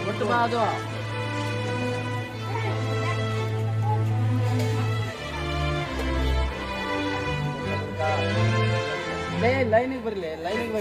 ಒಟ್ಟು ಬಾ ಅದು ಲೈನಿಗೆ ಬರಲಿ ಎಲ್ಲರಿಗೂ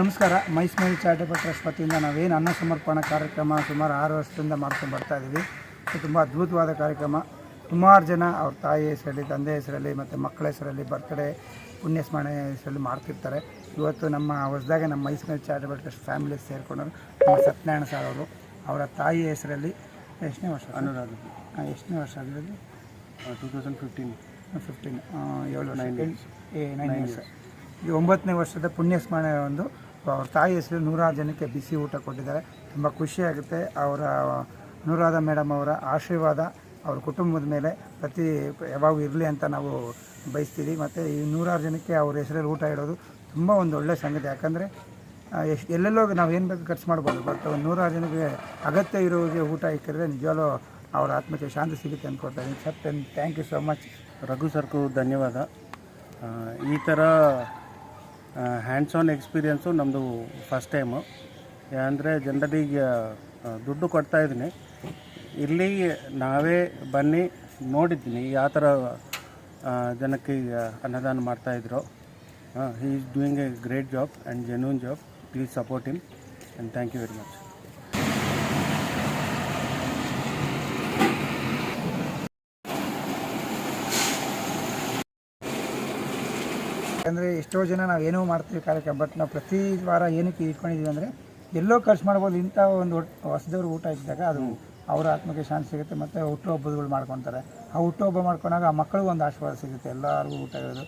ನಮಸ್ಕಾರ. ಮೈ ಸ್ಮೈಲ್ ಚಾರಿಟೇಬಲ್ ಟ್ರಸ್ಟ್ ವತಿಯಿಂದ ನಾವೇನು ಅನ್ನ ಸಮರ್ಪಣಾ ಕಾರ್ಯಕ್ರಮ ಸುಮಾರು 6 ವರ್ಷದಿಂದ ಮಾಡ್ಕೊಂಡು ಬರ್ತಾ ಇದ್ದೀವಿ. ತುಂಬ ಅದ್ಭುತವಾದ ಕಾರ್ಯಕ್ರಮ. ಸುಮಾರು ಜನ ಅವ್ರ ತಾಯಿ ಹೆಸರಲ್ಲಿ, ತಂದೆ ಹೆಸರಲ್ಲಿ ಮತ್ತು ಮಕ್ಕಳ ಹೆಸರಲ್ಲಿ ಬರ್ತ್ಡೇ ಪುಣ್ಯಸ್ಮರಣೆ ಹೆಸರಲ್ಲಿ ಮಾಡ್ತಿರ್ತಾರೆ. ಇವತ್ತು ನಮ್ಮ ಹೊಸದಾಗಿ ನಮ್ಮ ಮೈ ಸ್ಮೈಲ್ ಚಾರಿಟೇಬಲ್ ಟ್ರಸ್ಟ್ ಫ್ಯಾಮಿಲಿ ಸೇರಿಕೊಂಡರು. ನಮ್ಮ ಸತ್ಯನಾರಾಯಣ ಸರ್ ಅವರು ಅವರ ತಾಯಿ ಹೆಸರಲ್ಲಿ ಎಷ್ಟನೇ ವರ್ಷ? ಅನುರಾಧ. ಎಷ್ಟನೇ ವರ್ಷ ಆಗಿರೋದು? 2015 7 ವರ್ಷ, 9 ವರ್ಷ. ಈ 9ನೇ ವರ್ಷದ ಪುಣ್ಯಸ್ಮರಣೆ ಒಂದು ಅವ್ರ ತಾಯಿ ಹೆಸರು 100 ಜನಕ್ಕೆ ಬಿಸಿ ಊಟ ಕೊಟ್ಟಿದ್ದಾರೆ. ತುಂಬ ಖುಷಿಯಾಗುತ್ತೆ. ಅವರ ಅನುರಾಧ ಮೇಡಮ್ ಅವರ ಆಶೀರ್ವಾದ ಅವ್ರ ಕುಟುಂಬದ ಮೇಲೆ ಯಾವಾಗೂ ಇರಲಿ ಅಂತ ನಾವು ಬಯಸ್ತೀವಿ. ಮತ್ತು ಈ 100 ಜನಕ್ಕೆ ಅವ್ರ ಹೆಸರಲ್ಲಿ ಊಟ ಇಡೋದು ತುಂಬ ಒಂದು ಒಳ್ಳೆಯ ಸಂಗತಿ. ಯಾಕಂದರೆ ಎಲ್ಲೆಲ್ಲೋ ನಾವು ಏನು ಬೇಕು ಖರ್ಚು ಮಾಡ್ಬೋದು, ಬಟ್ ಒಂದು 100 ಜನಕ್ಕೆ ಅಗತ್ಯ ಇರೋರಿಗೆ ಊಟ ಇಕ್ಕಿದ್ರೆ ನಿಜವಾಗ್ಲೂ ಅವ್ರ ಆತ್ಮಕ್ಕೆ ಶಾಂತಿ ಸಿಗುತ್ತೆ ಅಂದ್ಕೊಳ್ತಾ ಇದ್ದೀನಿ. Sir, thank you so much. Raghu ಸರ್ಗೂ ಧನ್ಯವಾದ. ಈ ಥರ ಹ್ಯಾಂಡ್ಸ್ ಆನ್ ಎಕ್ಸ್ಪೀರಿಯೆನ್ಸು ನಮ್ಮದು ಫಸ್ಟ್ ಟೈಮು. ಅಂದರೆ ಜನರಿಗೆ ದುಡ್ಡು ಕೊಡ್ತಾಯಿದ್ದೀನಿ, ಇಲ್ಲಿ ನಾವೇ ಬನ್ನಿ ನೋಡಿದ್ದೀನಿ ಯಾವ ಥರ ಜನಕ್ಕೆ ಅನ್ನದಾನ ಮಾಡ್ತಾಯಿದ್ರು. He is doing a great job and genuine job. Please support him and thank you very much. ಯಾಕಂದರೆ ಎಷ್ಟೋ ಜನ ನಾವು ಏನೋ ಮಾಡ್ತೀವಿ ಕಾರ್ಯಕ್ರಮ, ಬಟ್ ನಾವು ಪ್ರತಿ ವಾರ ಏನಕ್ಕೆ ಇಟ್ಕೊಂಡಿದ್ದೀವಿ ಅಂದರೆ ಎಲ್ಲೋ ಖರ್ಚು ಮಾಡ್ಬೋದು. ಇಂಥ ಒಂದು ಹೊಸದವ್ರು ಊಟ ಇದ್ದಾಗ ಅದು ಅವರ ಆತ್ಮಕ್ಕೆ ಶಾಂತಿ ಸಿಗುತ್ತೆ. ಮತ್ತು ಹುಟ್ಟುಹಬ್ಬಗಳು ಮಾಡ್ಕೊತಾರೆ. ಆ ಹುಟ್ಟುಹಬ್ಬ ಮಾಡ್ಕೊಂಡಾಗ ಆ ಮಕ್ಕಳಿಗೂ ಒಂದು ಆಶೀರ್ವಾದ ಸಿಗುತ್ತೆ. ಎಲ್ಲರಿಗೂ ಊಟ ಇರೋದು.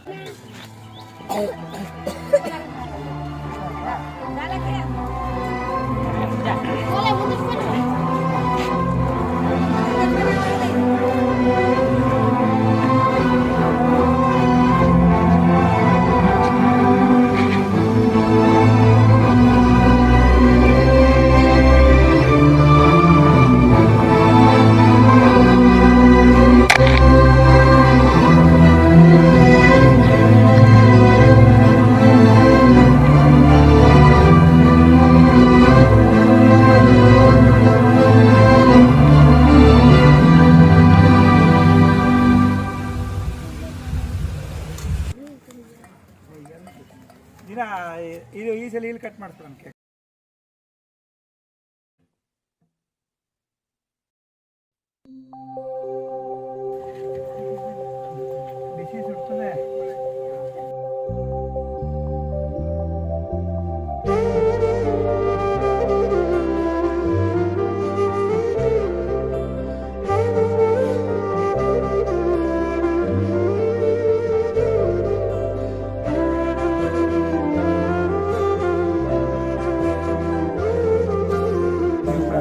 ಬಿಸಿ ಸುಡ್ತದೆ.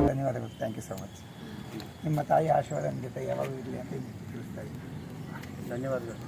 ಧನ್ಯವಾದಗಳು. Thank you so much. ನಿಮ್ಮ ತಾಯಿ ಆಶೀರ್ವಾದ ನಿಮ್ಮ ಜೊತೆ ಯಾವಾಗ ಇರಲಿ ಅಂತ ತಿಳಿಸ್ತಾ ಇದ್ದೀನಿ. ಧನ್ಯವಾದಗಳು.